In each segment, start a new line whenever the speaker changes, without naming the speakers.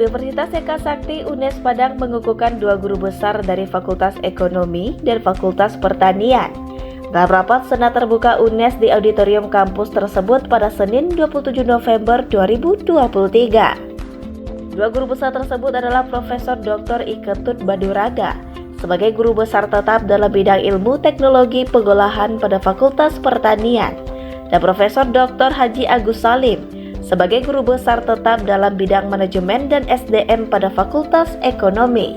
Universitas Eka Sakti UNES Padang mengukuhkan 2 guru besar dari Fakultas Ekonomi dan Fakultas Pertanian. Dalam rapat Senat Terbuka UNES di auditorium kampus tersebut pada Senin 27 November 2023. 2 guru besar tersebut adalah Profesor Dr. Iketut Baduraga sebagai guru besar tetap dalam bidang ilmu teknologi pengolahan pada Fakultas Pertanian dan Profesor Dr. Haji Agus Salim sebagai guru besar tetap dalam bidang manajemen dan SDM pada Fakultas Ekonomi.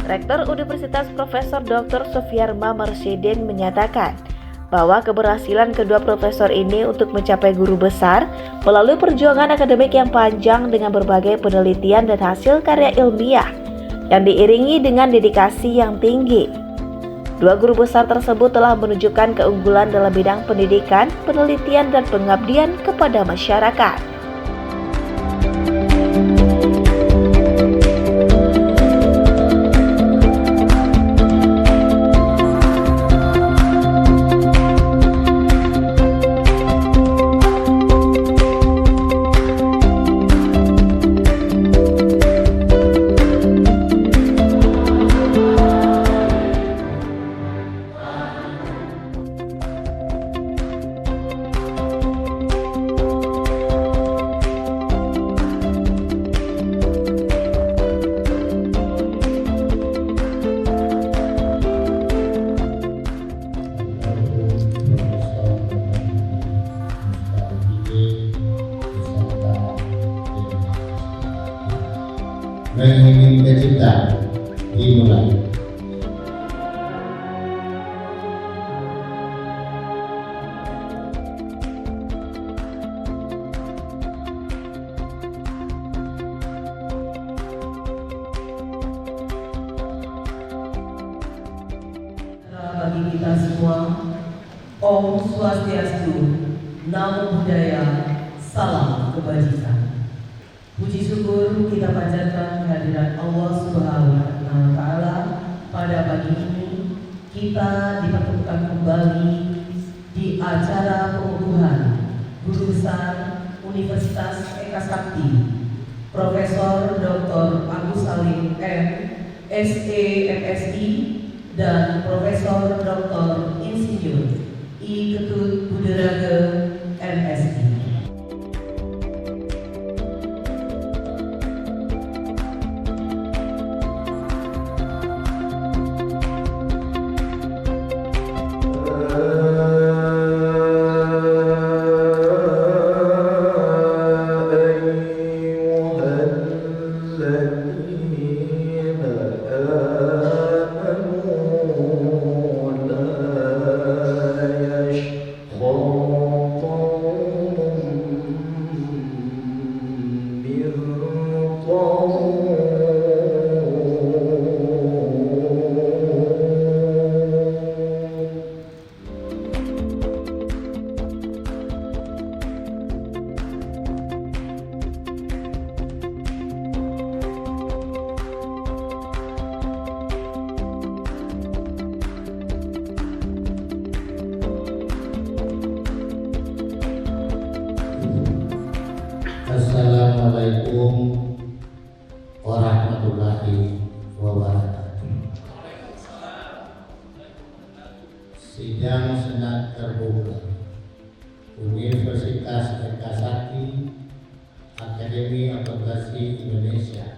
Rektor Universitas Profesor Dr. Sufiarma Marsyidin menyatakan bahwa keberhasilan kedua profesor ini untuk mencapai guru besar melalui perjuangan akademik yang panjang dengan berbagai penelitian dan hasil karya ilmiah yang diiringi dengan dedikasi yang tinggi. 2 guru besar tersebut telah menunjukkan keunggulan dalam bidang pendidikan, penelitian, dan pengabdian kepada masyarakat.
Ingin tercipta dimulai.
Bagi kita semua, Om Swastiastu, Namo Buddhaya, Salam Kebajikan. Puji syukur kita panjatkan kehadiran Allah Subhanahu wa Ta'ala pada pagi ini. Kita dipertemukan kembali di acara pengukuhan Guru Besar Universitas Eka Sakti Profesor Dr. Agus Salim M.Se MSI dan Profesor Dr. Insinyur Iketut Baduraga MSI.
Assalamualaikum warahmatullahi wabarakatuh. Sidang Senat Terbuka Universitas Eka Sakti Akademi Advokasi Indonesia,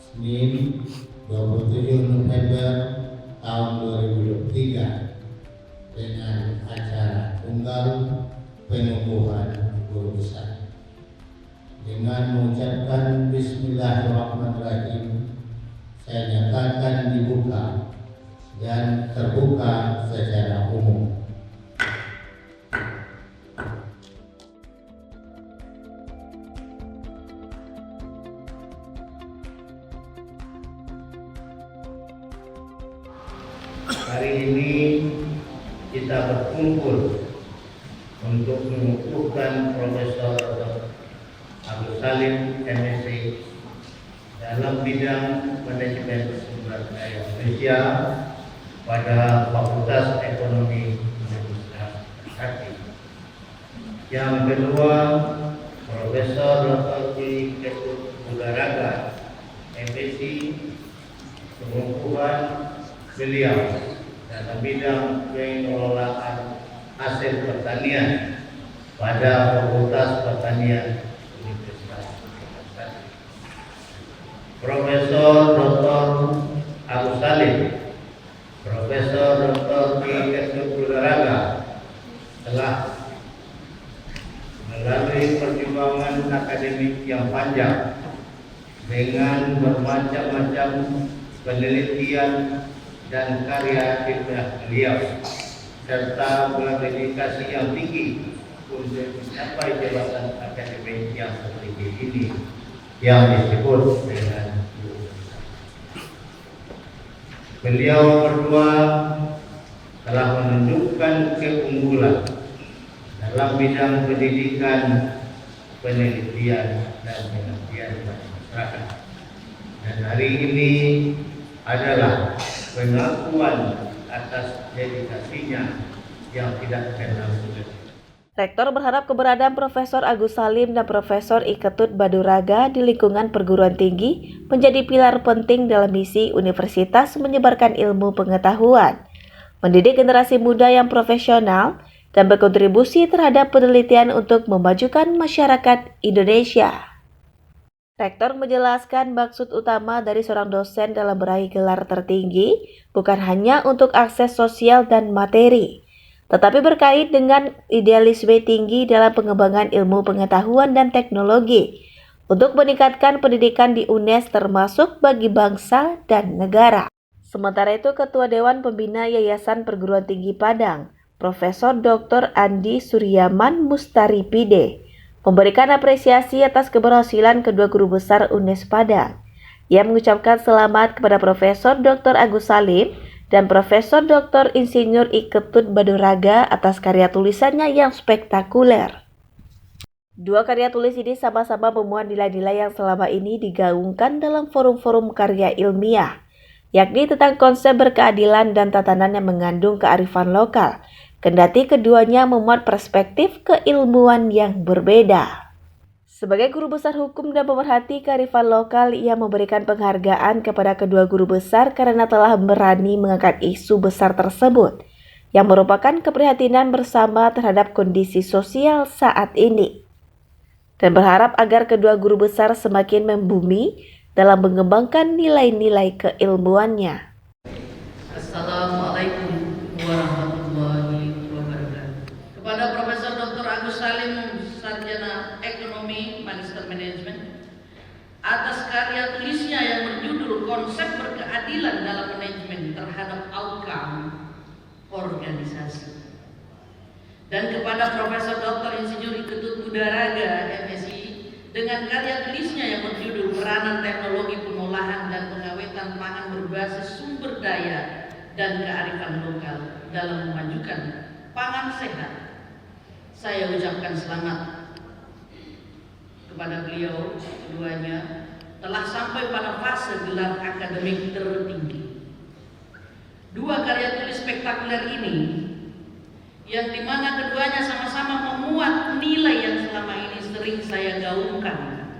Senin 27 November tahun 2023 dengan acara tunggal pengukuhan guru besar. Dengan mengucapkan Bismillahirrahmanirrahim, saya nyatakan dibuka dan terbuka secara umum. Hari ini kita berkumpul untuk mengukuhkan Profesor Agus Salim, MSc, dalam bidang manajemen sumber daya manusia pada Fakultas Ekonomi Universitas Trisakti. Yang kedua, Profesor Dr. Ketut Budaraga, MSc, pengukuhan beliau dalam bidang pengelolaan hasil pertanian pada Fakultas Pertanian Universitas Trisakti. Profesor Dr. Agus Salim, Profesor Dr. Ketut Budaraga telah melalui perjuangan akademik yang panjang dengan bermacam-macam penelitian dan karya ilmiah beliau serta berdedikasi yang tinggi untuk mencapai jabatan akademik yang setinggi ini yang disebut dengan guru besar. Beliau berdua telah menunjukkan keunggulan dalam bidang pendidikan, penelitian, dan pengabdian pada masyarakat. Dan hari ini adalah pengakuan atas dedikasinya yang tidak kenal sudah.
Rektor berharap keberadaan Profesor Agus Salim dan Profesor Ketut Budaraga di lingkungan perguruan tinggi menjadi pilar penting dalam misi universitas menyebarkan ilmu pengetahuan, mendidik generasi muda yang profesional, dan berkontribusi terhadap penelitian untuk memajukan masyarakat Indonesia. Rektor menjelaskan maksud utama dari seorang dosen dalam meraih gelar tertinggi bukan hanya untuk akses sosial dan materi, tetapi berkait dengan idealisme tinggi dalam pengembangan ilmu pengetahuan dan teknologi untuk meningkatkan pendidikan di UNES termasuk bagi bangsa dan negara. Sementara itu, Ketua Dewan Pembina Yayasan Perguruan Tinggi Padang, Profesor Dr. Andi Suryaman Mustaripide, memberikan apresiasi atas keberhasilan kedua guru besar UNES Padang. Ia mengucapkan selamat kepada Profesor Dr. Agus Salim dan Profesor Dr. Insinyur Ketut Budaraga atas karya tulisannya yang spektakuler. Dua karya tulis ini sama-sama memuat nilai-nilai yang selama ini digaungkan dalam forum-forum karya ilmiah, yakni tentang konsep berkeadilan dan tatanan yang mengandung kearifan lokal, kendati keduanya memuat perspektif keilmuan yang berbeda. Sebagai guru besar hukum dan pemerhati kearifan lokal, ia memberikan penghargaan kepada kedua guru besar karena telah berani mengangkat isu besar tersebut, yang merupakan keprihatinan bersama terhadap kondisi sosial saat ini. Dan berharap agar kedua guru besar semakin membumi dalam mengembangkan nilai-nilai keilmuannya.
Assalamualaikum warahmatullahi wabarakatuh. Kepada Profesor Dr. Agus Salim, Sarjana Ekonomi Magister Manajemen, atas karya tulisnya yang berjudul Konsep Berkeadilan dalam Manajemen terhadap Outcome Organisasi. Dan kepada Profesor Dr. Insinyur Ketut Budaraga, MSI, dengan karya tulisnya yang berjudul Peranan Teknologi Pengolahan dan Pengawetan Pangan Berbasis Sumber Daya dan Kearifan Lokal dalam memajukan pangan sehat. Saya ucapkan selamat kepada beliau keduanya telah sampai pada fase gelar akademik tertinggi. Dua karya tulis spektakuler ini yang dimana keduanya sama-sama memuat nilai yang selama ini sering saya gaungkan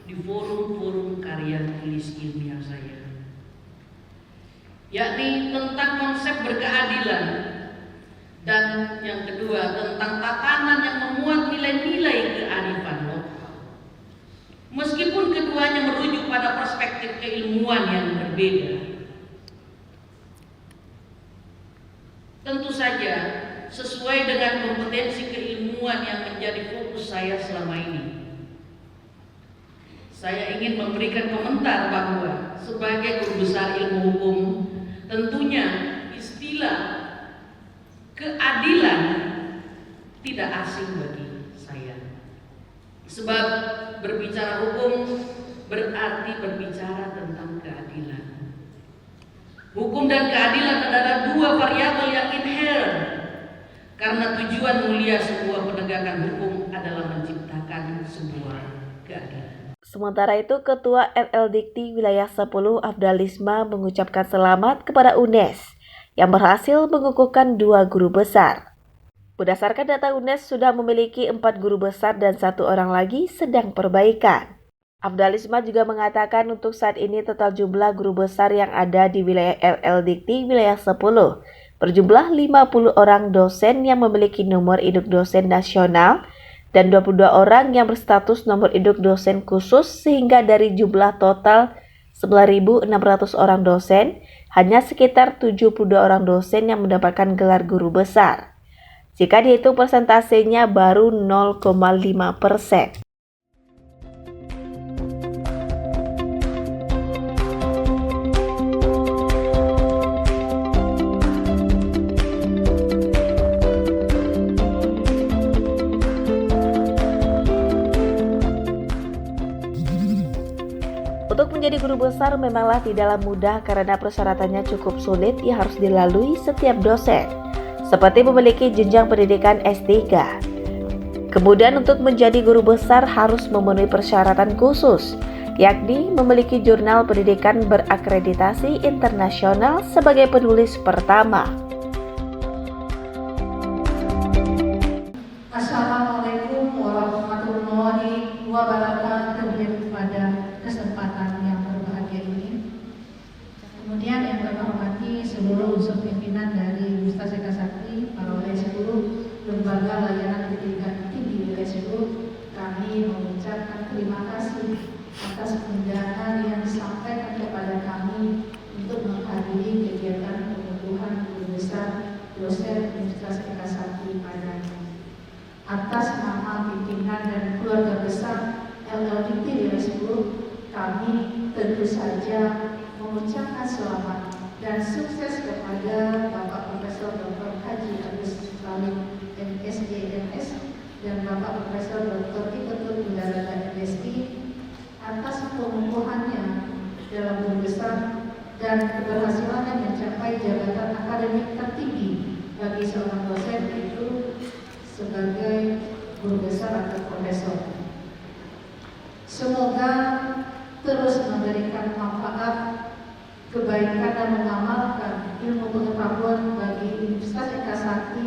di forum-forum karya tulis ilmiah saya, yakni tentang konsep berkeadilan dan yang kedua tentang tatanan yang memuat nilai-nilai kearifan lokal. Meskipun keduanya merujuk pada perspektif keilmuan yang berbeda, tentu saja sesuai dengan kompetensi keilmuan yang menjadi fokus saya selama ini. Saya ingin memberikan komentar bahwa sebagai guru besar ilmu hukum, tentunya istilah keadilan tidak asing bagi saya. Sebab berbicara hukum berarti berbicara tentang keadilan. Hukum dan keadilan adalah dua variabel yang inherent, karena tujuan mulia sebuah penegakan hukum adalah menciptakan sebuah keadilan.
Sementara itu, Ketua RL Dikti Wilayah 10 Afdalisma mengucapkan selamat kepada UNES yang berhasil mengukuhkan 2 guru besar. Berdasarkan data UNES sudah memiliki 4 guru besar dan 1 orang lagi sedang perbaikan. Afdalisma juga mengatakan untuk saat ini total jumlah guru besar yang ada di wilayah RL Dikti Wilayah 10 berjumlah 50 orang dosen yang memiliki nomor induk dosen nasional dan 22 orang yang berstatus nomor induk dosen khusus, sehingga dari jumlah total 9.600 orang dosen, hanya sekitar 72 orang dosen yang mendapatkan gelar guru besar. Jika dihitung persentasenya baru 0,5%. Untuk menjadi guru besar memanglah tidaklah mudah karena persyaratannya cukup sulit yang harus dilalui setiap dosen, seperti memiliki jenjang pendidikan S3. Kemudian untuk menjadi guru besar harus memenuhi persyaratan khusus, yakni memiliki jurnal pendidikan berakreditasi internasional sebagai penulis pertama.
Assalamualaikum warahmatullahi wabarakatuh. Pada kesempatan yang berbahagia ini, kemudian yang kami hormati seluruh unsur pimpinan dari Universitas Eka Sakti, para wilayah 10, lembaga layanan pendidikan tinggi wilayah 10, kami mengucapkan terima kasih atas undangan yang disampaikan kepada kami untuk menghadiri kegiatan pengunduhan guru besar dosen Universitas Eka Sakti pada ini. Atas nama pimpinan dan keluarga besar RL Dikti Wilayah 10, kami tentu saja mengucapkan selamat dan sukses kepada Bapak Profesor Dr. Haji Agus Salim MSc MS dan Bapak Profesor Dr. Iketut Indarata MSc atas pengukuhannya dalam guru besar dan keberhasilannya mencapai jabatan akademik tertinggi bagi seorang dosen, yaitu sebagai guru besar atau profesor. Semoga terus memberikan manfaat, kebaikan dan mengamalkan ilmu pengetahuan bagi Universitas Eka Sakti,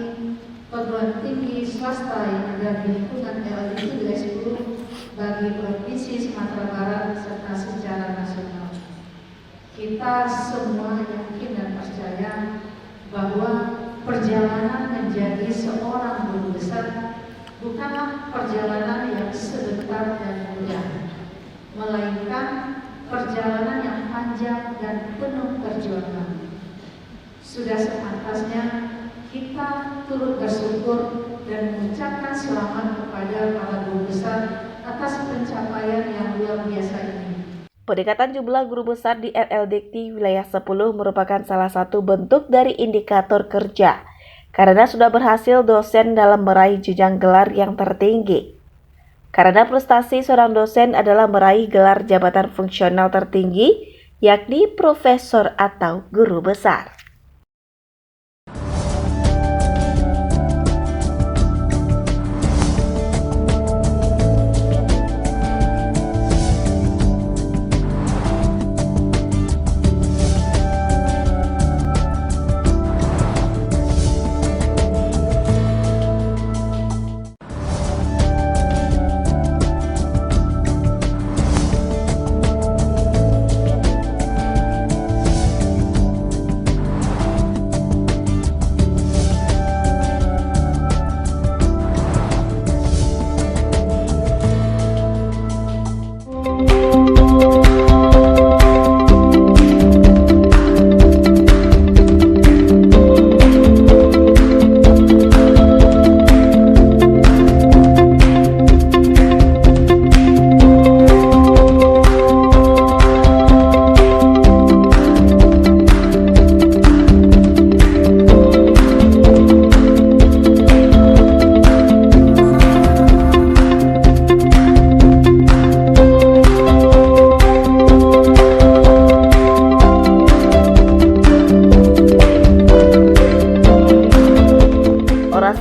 perguruan tinggi swasta yang ada di lingkungan RL Dikti Wilayah 10 bagi Provinsi Sumatera Barat serta secara nasional. Kita semua yakin dan percaya bahwa perjalanan menjadi seorang guru besar bukanlah perjalanan yang sebentar dan mudah, melainkan perjalanan yang panjang dan penuh perjuangan. Sudah sepantasnya kita turut bersyukur dan mengucapkan selamat kepada para guru besar atas pencapaian yang luar biasa ini.
Peningkatan jumlah guru besar di RL Dikti Wilayah 10 merupakan salah satu bentuk dari indikator kerja, karena sudah berhasil dosen dalam meraih jenjang gelar yang tertinggi. Karena prestasi seorang dosen adalah meraih gelar jabatan fungsional tertinggi, yakni profesor atau guru besar.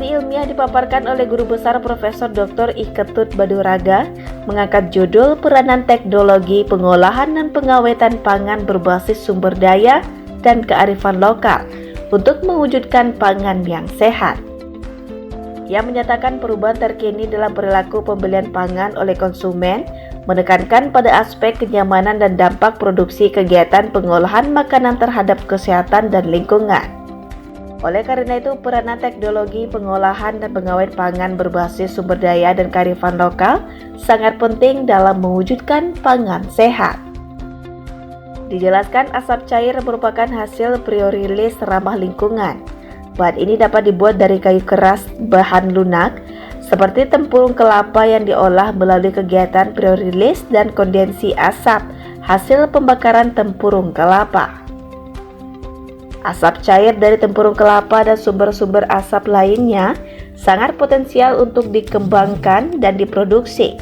Inovasi ilmiah dipaparkan oleh Guru Besar Profesor Dr. I. Ketut Baduraga mengangkat judul peranan teknologi pengolahan dan pengawetan pangan berbasis sumber daya dan kearifan lokal untuk mewujudkan pangan yang sehat. Ia menyatakan perubahan terkini dalam perilaku pembelian pangan oleh konsumen, menekankan pada aspek kenyamanan dan dampak produksi kegiatan pengolahan makanan terhadap kesehatan dan lingkungan. Oleh karena itu, peranan teknologi pengolahan dan pengawet pangan berbasis sumber daya dan kearifan lokal sangat penting dalam mewujudkan pangan sehat. Dijelaskan asap cair merupakan hasil biorilis ramah lingkungan. Bahan ini dapat dibuat dari kayu keras bahan lunak, seperti tempurung kelapa yang diolah melalui kegiatan biorilis dan kondensi asap hasil pembakaran tempurung kelapa. Asap cair dari tempurung kelapa dan sumber-sumber asap lainnya sangat potensial untuk dikembangkan dan diproduksi,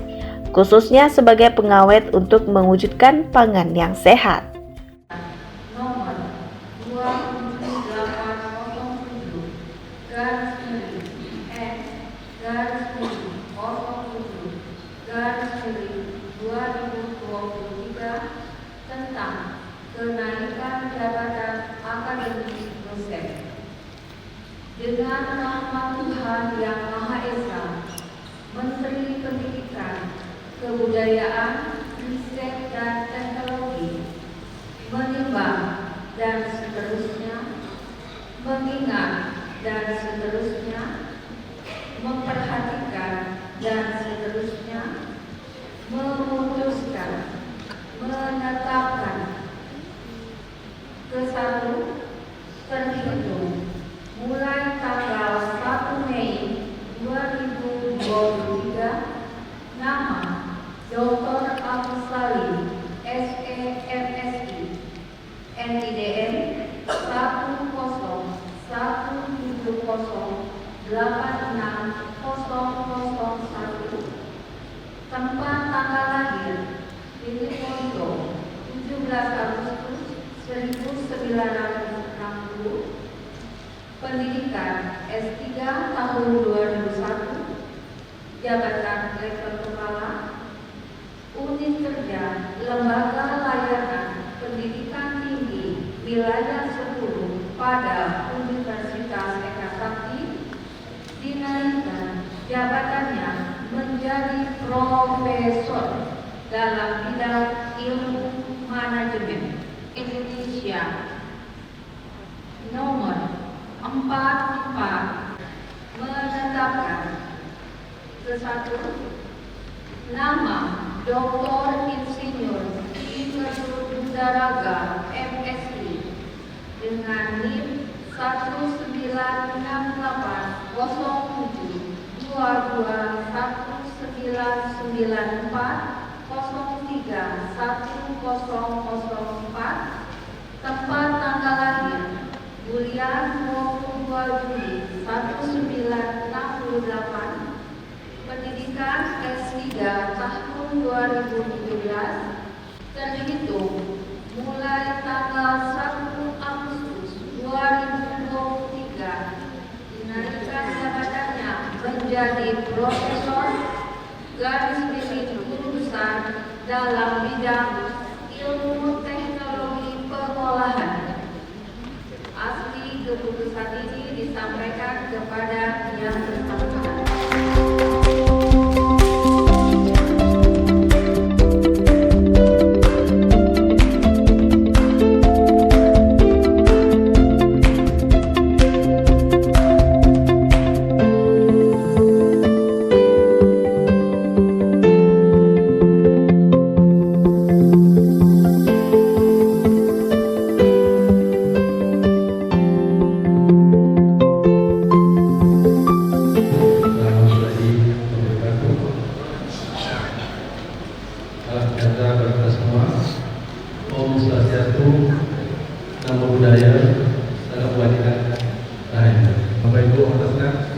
khususnya sebagai pengawet untuk mewujudkan pangan yang sehat.
Nomor 27807/2023 tentang kenaikan jabatan akademik dosen. Dengan rahmat Tuhan Yang Maha Esa, Menteri Pendidikan, Kebudayaan, Riset dan Teknologi menimbang dan seterusnya, mengingat dan seterusnya, memperhatikan dan seterusnya, memutuskan, menetapkan ke-1 terhitung mulai tanggal 1 Mei 2023 nama Dr. Agus Salim SE MSI NIDN 10170860001, tempat tanggal lahir Piliponto 17 Agustus 1960, pendidikan S3 tahun 2001, jabatan level kepala, unit kerja Lembaga Layanan Pendidikan Tinggi Wilayah 10 pada Universitas Eka Sakti, dinaikkan jabatannya menjadi profesor dalam bidang ilmu manajemen Indonesia. Nomor 44 menetapkan ke-1 nama Dr. Insinyur I. Ketut Baduraga MSI dengan NIM 198221994031004, tempat tanggal lahir bulan 22 Juli 1968, pendidikan S3 tahun 2017, terhitung mulai tanggal 1 Agustus 2023, dinaikkan jabatannya menjadi profesor garis miring guru besar dalam bidang ilmu teknologi pengolahan. Asli keputusan ini disampaikan kepada yang bersangkutan.
Om Swastiastu, Namo Buddhaya, Salam Kebajikan Rahayu. Bapak Ibu atasnya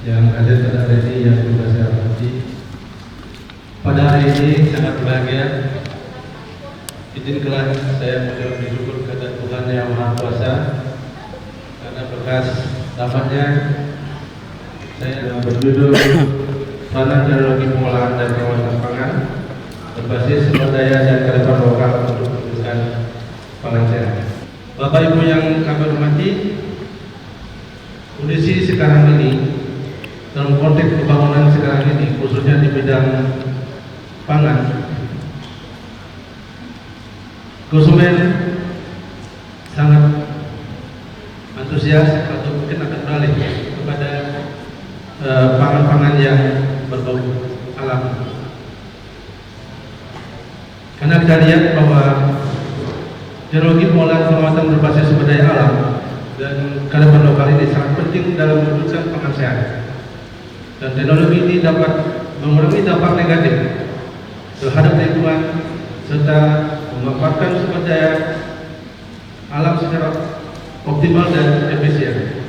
yang hadir pada hari ini yang juga saya hormati. Pada hari ini sangat bahagia. Izinkanlah saya mengucap bersyukur kepada Tuhan Yang Maha Kuasa karena berkat rahmat-Nya Saya berjudul Peranan Teknologi Pengolahan dan Pengawasan Pangan berbasis sumber daya dan kearifan lokal untuk mewujudkan pangan sehat. Bapak Ibu yang kami hormati, kondisi sekarang ini dalam konteks pembangunan sekarang ini, khususnya di bidang pangan, konsumen sangat antusias atau mungkin akan beralih kepada pangan-pangan yang berbau alam. Karena kita lihat bahwa teknologi pengolahan pengawasan berbasis sumber daya alam dan kearifan lokal ini sangat penting dalam mewujudkan pangan sehat. Dan teknologi ini dapat mengurangi dampak negatif terhadap lingkungan serta memanfaatkan sumber daya alam secara optimal dan efisien.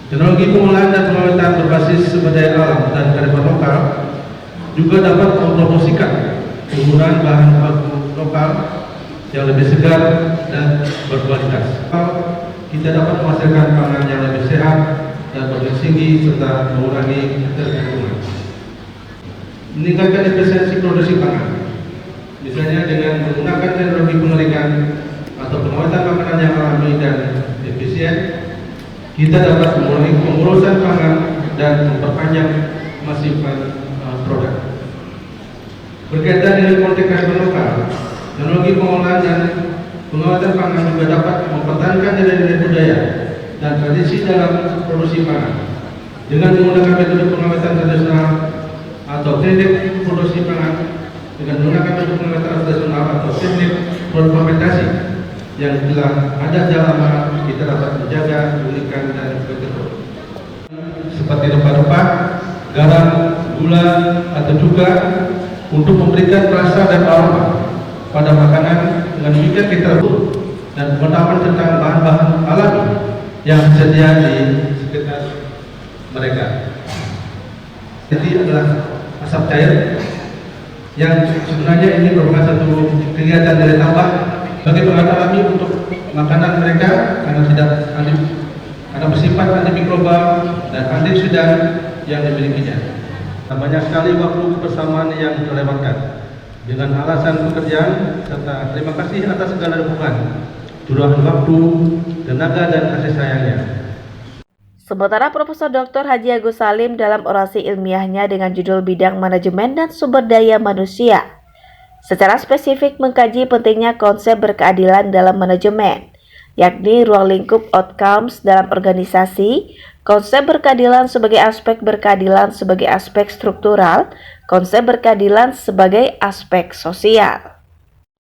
Teknologi pengolahan dan pengawetan berbasis sumber daya alam dan kearifan lokal juga dapat mempromosikan penggunaan bahan baku lokal yang lebih segar dan berkualitas. Kita dapat menghasilkan pangan yang lebih sehat dan bergizi serta mengurangi ketergantungan. Meningkatkan efisiensi produksi pangan, misalnya dengan menggunakan teknologi pengeringan atau pengawatan makanan yang alami dan efisien, kita dapat mengurangi pengurusan pangan dan memperpanjang masa produk. Berkaitan dengan konteks kearifan lokal, teknologi pengolahan dan pengawatan pangan juga dapat mempertahankan nilai-nilai budaya dan tradisi dalam produksi pangan. Dengan menggunakan metode pengawatan tradisional atau teknik produksi pangan, dengan menggunakan metode pengawatan tradisional atau teknik fermentasi yang telah ada sejak lama, kita dapat menjaga keunikan dan keketuaan seperti rempah-rempah, garam, gula, atau cuka untuk memberikan rasa dan aroma pada makanan. Dengan demikian kita dan pengetahuan tentang bahan-bahan alami yang tersedia di sekitar mereka. Jadi adalah asap cair yang sebenarnya ini merupakan satu kegiatan nilai tambah bagi pengawetan alami untuk makanan mereka karena bersifat antimikroba dan antioksidan yang dimilikinya. Banyak sekali waktu kebersamaan yang terlewatkan dengan alasan pekerjaan serta terima kasih atas segala dukungan, curahan waktu, tenaga dan kasih sayangnya.
Sementara Profesor Dr. Haji Agus Salim dalam orasi ilmiahnya dengan judul Bidang Manajemen dan Sumber Daya Manusia secara spesifik mengkaji pentingnya konsep berkeadilan dalam manajemen, yakni ruang lingkup outcomes dalam organisasi, konsep berkeadilan sebagai aspek struktural, konsep berkeadilan sebagai aspek sosial.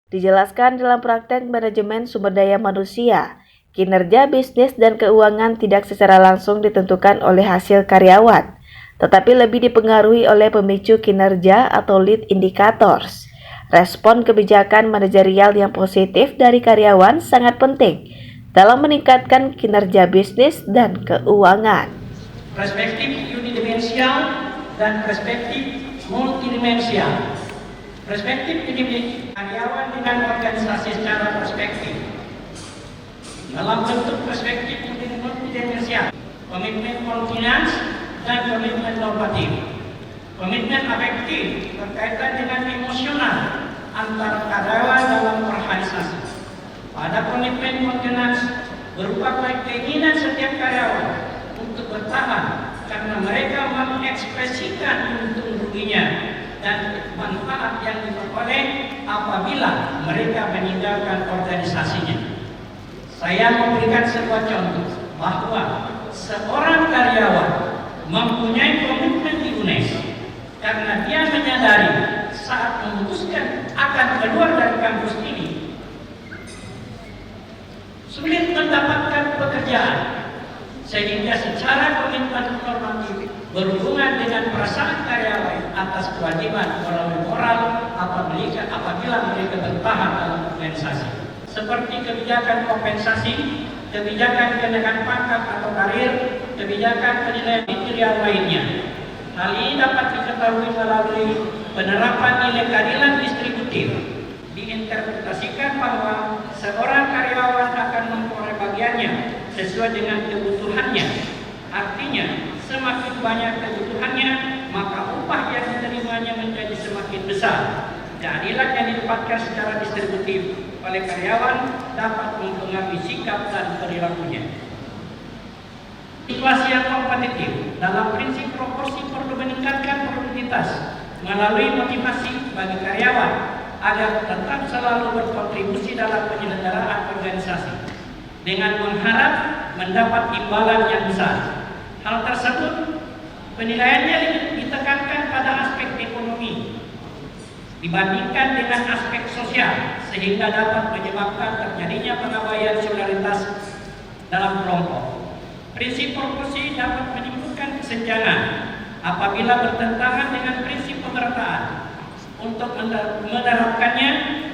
Dijelaskan dalam praktek manajemen sumber daya manusia, kinerja bisnis dan keuangan tidak secara langsung ditentukan oleh hasil karyawan, tetapi lebih dipengaruhi oleh pemicu kinerja atau lead indicators. Respon kebijakan manajerial yang positif dari karyawan sangat penting dalam meningkatkan kinerja bisnis dan keuangan.
Perspektif unidimensial dan perspektif multidimensial. Perspektif unidimensial, karyawan dengan organisasi secara perspektif. Dalam bentuk perspektif multidimensial, komitmen kontinans dan komitmen normatif. Komitmen afektif berkaitan dengan emosional antara karyawan dalam organisasi. Pada komitmen kontinans berupa keinginan setiap karyawan untuk bertahan karena mereka mengekspresikan untung ruginya dan manfaat yang diperoleh apabila mereka meninggalkan organisasinya. Saya memberikan sebuah contoh bahwa seorang karyawan mempunyai komitmen di UNES karena dia menyadari saat memutuskan akan keluar dari kampus ini sulit mendapatkan pekerjaan, sehingga secara komitmen normatif berhubungan dengan perasaan karyawan atas kewajiban moral apabila mereka bertahan dalam organisasi, seperti kebijakan kompensasi, kebijakan kenaikan pangkat atau karir, kebijakan penilaian material lainnya. Hal ini dapat diketahui melalui penerapan nilai keadilan distributif. Diinterpretasikan bahwa seorang karyawan akan memperoleh bagiannya sesuai dengan kebutuhannya. Artinya, semakin banyak kebutuhannya, maka upah yang diterimanya menjadi semakin besar. Keadilan yang didapatkan secara distributif oleh karyawan dapat mempengaruhi sikap dan perilakunya. Situasi yang kompetitif dalam prinsip proporsi perlu meningkatkan produktivitas melalui motivasi bagi karyawan agar tetap selalu berkontribusi dalam penyelenggaraan organisasi dengan mengharap mendapat imbalan yang besar. Hal tersebut penilaiannya ditekankan pada aspek ekonomi dibandingkan dengan aspek sosial, sehingga dapat menyebabkan terjadinya pengabaian solidaritas dalam kelompok. Prinsip proporsi dapat menimbulkan kesenjangan apabila bertentangan dengan prinsip pemerataan. Untuk menerapkannya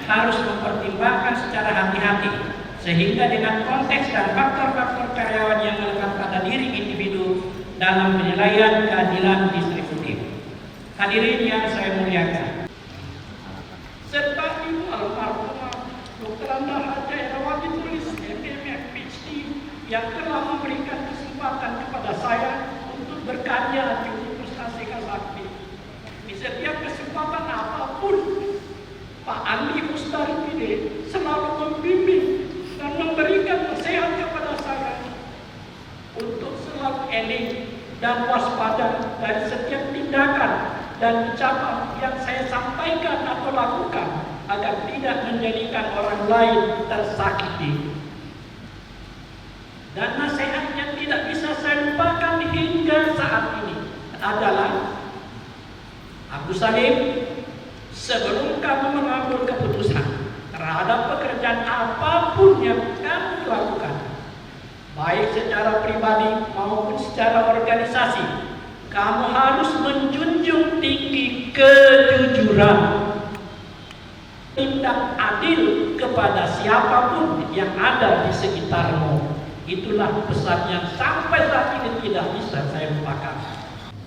harus mempertimbangkan secara hati-hati, sehingga dengan konteks dan faktor-faktor karyawan yang melekat pada diri individu dalam penilaian keadilan distributif. Hadirin yang saya muliakan, serta Ibu almarhumah Dr. Anda Haja Erawati Tulis MPM PhD yang telah memberikan kesempatan kepada saya untuk berkarya di Universitas Eka Sakti. Di setiap kesempatan apapun, Pak Andi Mustarifide selalu membimbing dan memberikan nasihat kepada saya untuk selalu eling dan waspada dari setiap tindakan dan ucapan yang saya sampaikan atau lakukan agar tidak menjadikan orang lain tersakiti. Dan nasihat yang tidak bisa saya lupakan hingga saat ini adalah, Abu Salim, sebelum kamu mengambil keputusan terhadap pekerjaan apapun yang kamu lakukan, baik secara pribadi maupun secara organisasi, kamu harus menjunjung tinggi kejujuran, tindak adil kepada siapapun yang ada di sekitarmu. Itulah pesan yang sampai saat ini tidak bisa saya lupakan.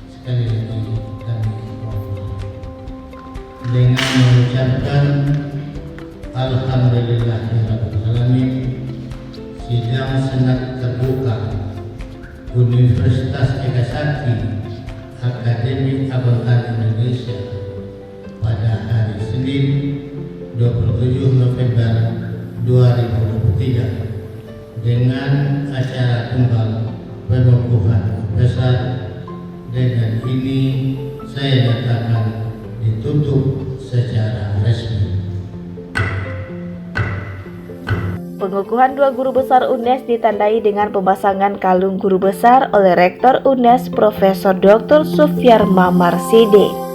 Sekali lagi kami dengan mengucapkan Alhamdulillahirrahmanirrahim, sidang senat terbuka Universitas Eka Sakti Akademi Akuntan Indonesia pada hari Senin 27 November 2023 dengan acara tunggal pengukuhan besar. Dengan ini saya nyatakan ditutup secara resmi.
Pengukuhan dua guru besar UNES ditandai dengan pemasangan kalung guru besar oleh Rektor UNES Profesor Dr. Sufiar Mamarsyede.